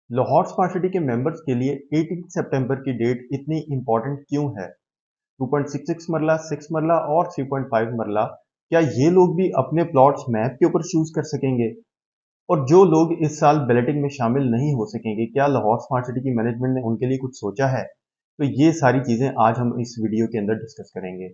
Lahore smart city के members के लिए 18 सितंबर की डेट इतनी इंपॉर्टेंट क्यों है? 2.66 मरला, 6 मरला और 3.5 मरला, क्या ये लोग भी अपने प्लॉट्स मैप के ऊपर चूज कर सकेंगे? और जो लोग इस साल बैलेटिंग में शामिल नहीं हो सकेंगे, क्या लाहौर स्मार्ट सिटी की मैनेजमेंट ने उनके लिए कुछ सोचा है? तो ये सारी चीजें आज हम इस वीडियो के अंदर डिस्कस करेंगे।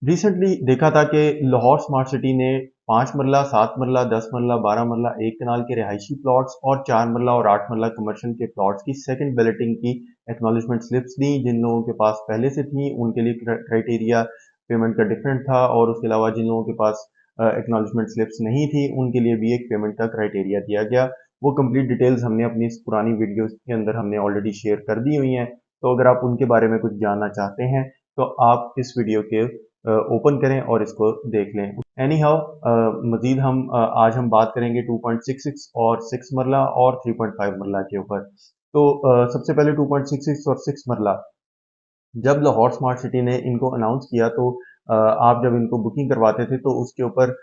रिसेंटली देखा था कि लाहौर स्मार्ट सिटी ने 5 मरला, 7 मरला, 10 मरला, 12 मरला एक कनाल के रिहायशी प्लॉट्स और 4 मरला और 8 मरला कमर्शियल के प्लॉट्स की सेकंड बैलेटिंग की एक्नॉलेजमेंट स्लिप्स दी। जिन लोगों के पास पहले से थी उनके लिए क्राइटेरिया पेमेंट का डिफरेंट था, और उसके अलावा जिन लोगों के पास एक्नॉलेजमेंट स्लिप्स नहीं थी उनके लिए भी एक पेमेंट का क्राइटेरिया दिया गया। वो कंप्लीट डिटेल्स हमने अपनी इस पुरानी वीडियो के अंदर हमने ऑलरेडी शेयर कर दी हुई हैं। तो अगर आप उनके बारे में कुछ जानना चाहते हैं तो आप इस वीडियो के ओपन करें और इसको देख लें। एनी हाउ मजीद आज हम बात करेंगे 2.66 और 6 मरला और 3.5 मरला के ऊपर। तो सबसे पहले 2.66 और 6 मरला, जब लाहौर स्मार्ट सिटी ने इनको अनाउंस किया तो आप जब इनको बुकिंग करवाते थे तो उसके ऊपर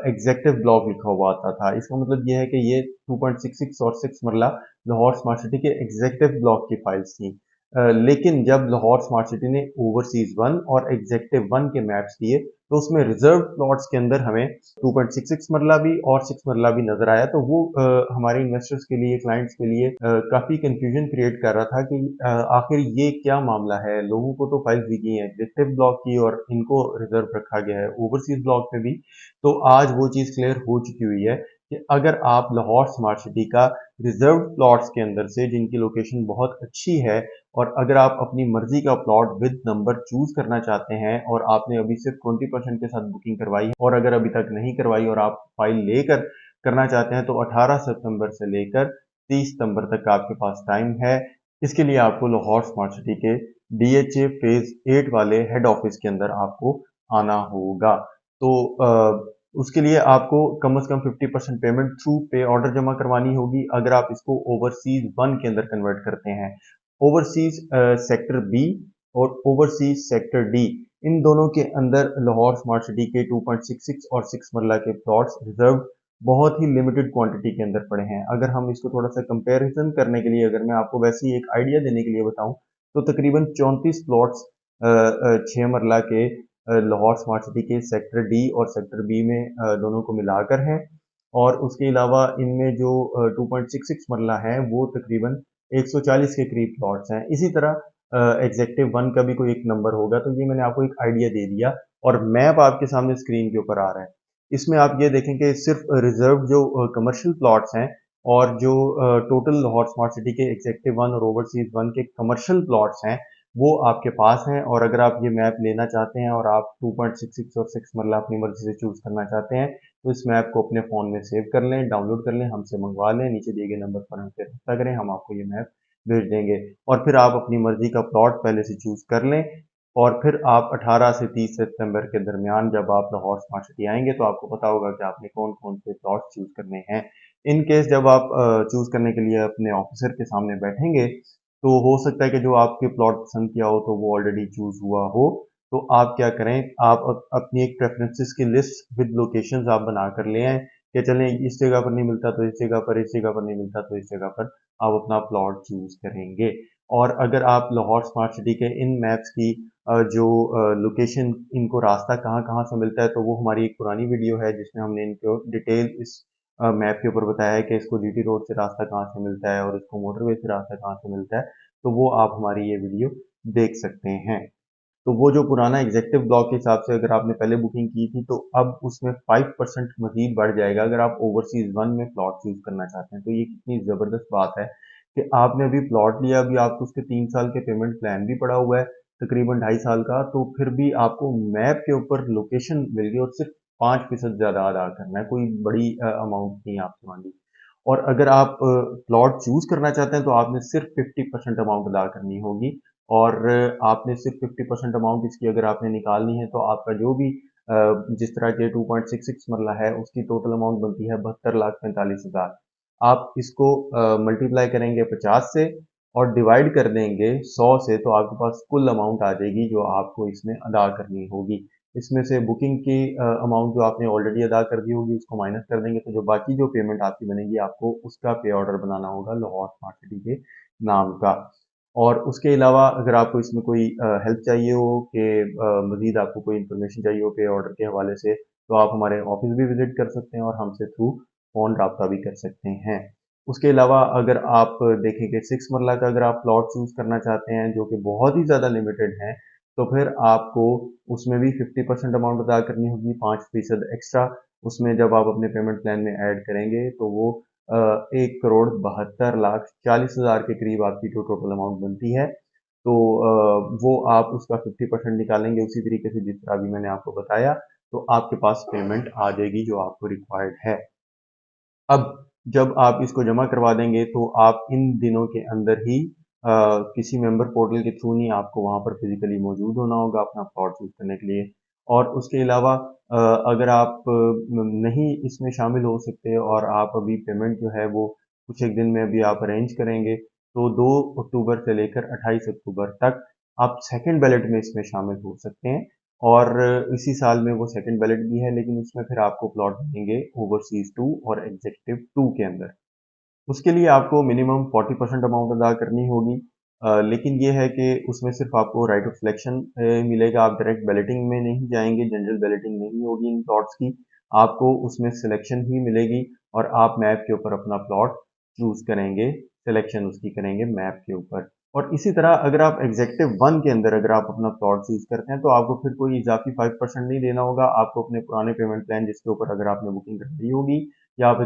एग्जेक्टिव ब्लॉक लिखा हुआ आता था। इसका मतलब ये है कि ये 2.66 और 6 मरला लाहौर स्मार्ट सिटी के एग्जेक्टिव ब्लॉक की फाइल्स थी। लेकिन जब लाहौर स्मार्ट सिटी ने ओवरसीज 1 और एग्जेक्टिव 1 के मैप्स दिए तो उसमें रिजर्व प्लॉट्स के अंदर हमें 2.66 मरला भी और 6 मरला भी नजर आया। तो वो हमारे इन्वेस्टर्स के लिए, क्लाइंट्स के लिए काफी कंफ्यूजन क्रिएट कर रहा था कि आखिर ये क्या मामला है। लोगों को तो फाइल्स दी गई है एग्जेक्टिव ब्लॉक की और इनको रिजर्व रखा गया है ओवरसीज ब्लॉक में भी। तो आज वो चीज क्लियर हो चुकी हुई है कि अगर आप लाहौर स्मार्ट सिटी का रिजर्व प्लॉट्स के अंदर से, जिनकी लोकेशन बहुत अच्छी है, और अगर आप अपनी मर्जी का प्लॉट विद नंबर चूज करना चाहते हैं और आपने अभी सिर्फ 20% के साथ बुकिंग करवाई है, और अगर अभी तक नहीं करवाई और आप फाइल लेकर करना चाहते हैं, तो 18 सितंबर से लेकर 30 सितंबर तक आपके पास टाइम है। इसके लिए आपको लाहौर स्मार्ट सिटी के डीएचए फेज 8 वाले हेड ऑफिस के अंदर आपको आना होगा। तो उसके लिए आपको कम से कम 50% पेमेंट थ्रू पे ऑर्डर जमा करवानी होगी अगर आप इसको ओवरसीज 1 के अंदर कन्वर्ट करते हैं। ओवरसीज सेक्टर बी और ओवरसीज सेक्टर डी, इन दोनों के अंदर लाहौर स्मार्ट सिटी के 2.66 और 6 मरला के प्लॉट्स रिजर्व बहुत ही लिमिटेड क्वांटिटी के अंदर पड़े हैं। अगर हम इसको थोड़ा सा कंपैरिजन करने के लिए, अगर मैं आपको वैसे ही एक आइडिया देने के लिए बताऊं, तो तकरीबन 34 प्लॉट्स 6 मरला के लाहौर स्मार्ट सिटी के सेक्टर डी और सेक्टर बी में दोनों को मिलाकर हैं। और उसके अलावा इनमें जो 2.66 मरला है वो तकरीबन 140 के करीब प्लॉट्स हैं। इसी तरह एग्जेक्टिव 1 का भी कोई एक नंबर होगा। तो ये मैंने आपको एक आइडिया दे दिया और मैप आपके सामने स्क्रीन के ऊपर आ रहा है। इसमें आप ये देखें कि सिर्फ रिजर्व जो कमर्शियल प्लॉट्स हैं और जो टोटल लाहौर स्मार्ट सिटी के एग्जेक्टिव 1 और ओवरसीज 1 के कमर्शियल प्लॉट्स हैं वो आपके पास हैं। और अगर आप ये मैप लेना चाहते हैं और आप 2.66 और 6 मरला अपनी मर्जी से चूज करना चाहते हैं, तो इस मैप को अपने फ़ोन में सेव कर लें, डाउनलोड कर लें, हमसे मंगवा लें, नीचे दिए गए नंबर पर हमसे रब्ता करें, हम आपको ये मैप भेज देंगे। और फिर आप अपनी मर्जी का प्लॉट पहले से चूज कर लें। और फिर आप 18 से 30 सितंबर के दरमियान जब आप लाहौर स्मार्ट सिटी आएंगे तो आपको पता होगा कि आपने कौन कौन से प्लॉट चूज करने हैं। इन केस जब आप चूज करने के लिए अपने ऑफिसर के सामने बैठेंगे तो हो सकता है कि जो आपके प्लॉट पसंद किया हो तो वो ऑलरेडी चूज हुआ हो। तो आप क्या करें, आप अपनी एक प्रेफरेंसेस की लिस्ट विद लोकेशंस आप बना कर ले आए कि चलें इस जगह पर नहीं मिलता तो इस जगह पर, इस जगह पर नहीं मिलता तो इस जगह पर आप अपना प्लॉट चूज करेंगे। और अगर आप लाहौर स्मार्ट सिटी के इन मैप्स की जो लोकेशन, इनको रास्ता कहाँ कहाँ से मिलता है, तो वो हमारी एक पुरानी वीडियो है जिसमें हमने इनको डिटेल इस मैप के ऊपर बताया है कि इसको जीटी रोड से रास्ता कहाँ से मिलता है और इसको मोटरवे से रास्ता कहाँ से मिलता है। तो वो आप हमारी ये वीडियो देख सकते हैं। तो वो जो पुराना एग्जेक्टिव ब्लॉक के हिसाब से अगर आपने पहले बुकिंग की थी तो अब उसमें 5% मजीद बढ़ जाएगा अगर आप ओवरसीज 1 में प्लॉट चूज करना चाहते हैं। तो ये कितनी जबरदस्त बात है कि आपने अभी प्लॉट लिया, अभी आपको उसके 3 साल के पेमेंट प्लान भी पड़ा हुआ है, तकरीबन 2.5 साल का, तो फिर भी आपको मैप के ऊपर लोकेशन मिल गई और सिर्फ 5% ज्यादा अदा करना है, कोई बड़ी अमाउंट नहीं आपसे मांगी। और अगर आप प्लॉट चूज करना चाहते हैं तो आपने सिर्फ 50% अमाउंट अदा करनी होगी। और आपने सिर्फ 50% अमाउंट इसकी अगर आपने निकालनी है तो आपका जो भी जिस तरह के 2.66 मरला है उसकी टोटल अमाउंट बनती है 72,45,000। आप इसको मल्टीप्लाई करेंगे 50 से और डिवाइड कर देंगे 100 से, तो आपके पास कुल अमाउंट आ जाएगी जो आपको इसमें अदा करनी होगी। इसमें से बुकिंग की अमाउंट जो आपने ऑलरेडी अदा कर दी होगी उसको माइनस कर देंगे, तो जो बाकी जो पेमेंट आपकी बनेगी आपको उसका पे ऑर्डर बनाना होगा लाहौर स्मार्ट सिटी के नाम का। और उसके अलावा अगर आपको इसमें कोई हेल्प चाहिए हो कि मज़ीद आपको कोई इन्फॉर्मेशन चाहिए हो पे ऑर्डर के हवाले से, तो आप हमारे ऑफिस भी विजिट कर सकते हैं और हमसे थ्रू फ़ोन रब्ता भी कर सकते हैं। उसके अलावा अगर आप देखें कि 6 मरला का अगर आप प्लॉट चूज़ करना चाहते हैं जो कि बहुत ही ज़्यादा लिमिटेड है, तो फिर आपको उसमें भी 50% अमाउंट अदा करनी होगी, 5% एक्स्ट्रा। उसमें जब आप अपने पेमेंट प्लान में ऐड करेंगे तो वो 1,72,40,40,000 के करीब आपकी जो टोटल अमाउंट बनती है। तो वो आप उसका 50% निकालेंगे उसी तरीके से जिस तरह अभी मैंने आपको बताया, तो आपके पास पेमेंट आ जाएगी जो आपको रिक्वायर्ड है। अब जब आप इसको जमा करवा देंगे तो आप इन दिनों के अंदर ही किसी मेंबर पोर्टल के थ्रू नहीं आपको वहां पर फिजिकली मौजूद होना होगा अपना प्लॉट चूज करने के लिए। और उसके अलावा अगर आप नहीं इसमें शामिल हो सकते और आप अभी पेमेंट जो है वो कुछ एक दिन में अभी आप अरेंज करेंगे, तो 2 अक्टूबर से लेकर 28 अक्टूबर तक आप सेकंड बैलेट में इसमें शामिल हो सकते हैं। और इसी साल में वो सेकंड बैलेट भी है, लेकिन उसमें फिर आपको प्लॉट मिलेंगे ओवरसीज 2 और एग्जीक्यूटिव 2 के अंदर। उसके लिए आपको मिनिमम 40% अमाउंट अदा करनी होगी। लेकिन ये है कि उसमें सिर्फ आपको राइट ऑफ सिलेक्शन मिलेगा, आप डायरेक्ट बैलेटिंग में नहीं जाएंगे, जनरल बैलेटिंग नहीं होगी इन प्लॉट्स की। आपको उसमें सिलेक्शन ही मिलेगी और आप मैप के ऊपर अपना प्लॉट चूज करेंगे, सिलेक्शन उसकी करेंगे मैप के ऊपर। और इसी तरह अगर आप एग्जेक्टिव 1 के अंदर अगर आप अपना प्लॉट चूज करते हैं तो आपको फिर कोई इजाफी 5% नहीं देना होगा। आपको अपने पुराने पेमेंट प्लान जिसके ऊपर अगर आपने बुकिंग करवाई होगी, या आप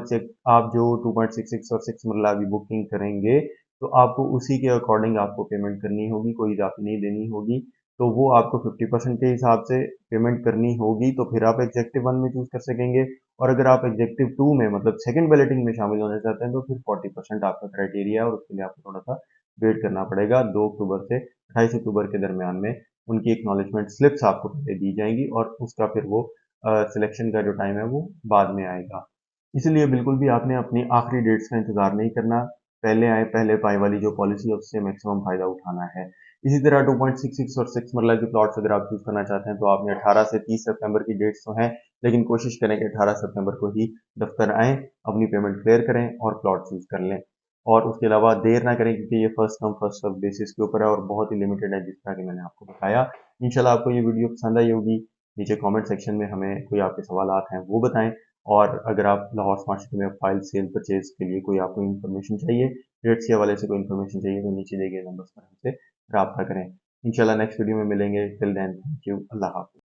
जो 2.66 और 6 मरला अभी बुकिंग करेंगे, तो आपको उसी के अकॉर्डिंग आपको पेमेंट करनी होगी, कोई इजाफी नहीं देनी होगी। तो वो आपको 50% के हिसाब से पेमेंट करनी होगी, तो फिर आप एग्जेक्टिव 1 में चूज कर सकेंगे। और अगर आप एग्जेक्टिव 2 में मतलब सेकंड बैलेटिंग में शामिल होना चाहते हैं तो फिर 40% आपका क्राइटेरिया है और उसके लिए आपको थोड़ा सा वेट करना पड़ेगा। 2 अक्टूबर से 28 अक्टूबर के दरमियान में उनकी एक्नॉलेजमेंट स्लिप्स आपको पहले दी जाएंगी और उसका फिर वो सिलेक्शन का जो टाइम है वो बाद में आएगा। इसलिए बिल्कुल भी आपने अपनी आखिरी डेट्स का इंतजार नहीं करना। पहले आए पहले पाए वाली जो पॉलिसी है उससे मैक्सिमम फायदा उठाना है। इसी तरह 2.66 और 6 मरला की प्लॉट्स अगर आप चूज करना चाहते हैं तो आपने 18 से 30 सितंबर की डेट्स तो हैं, लेकिन कोशिश करें कि 18 सितंबर को ही दफ्तर आएं, अपनी पेमेंट क्लियर करें और प्लॉट चूज कर लें। और उसके अलावा देर ना करें क्योंकि ये first come first serve basis के ऊपर है और बहुत ही लिमिटेड है जिस तरह की मैंने आपको बताया। इंशाल्लाह आपको ये वीडियो पसंद आई होगी। नीचे कमेंट सेक्शन में हमें कोई आपके सवालात हैं वो बताएं। और अगर आप लाहौर स्मार्ट सिटी में फाइल सेल परचेज के लिए कोई आपको इन्फॉर्मेशन चाहिए, रेट्स के हवाले से कोई इन्फॉर्मेशन चाहिए, तो नीचे दिए गए नंबर्स पर हमसे रब्ता करें। इंशाल्लाह नेक्स्ट वीडियो में मिलेंगे। टिल देन थैंक यू, अल्लाह हाफ़िज़।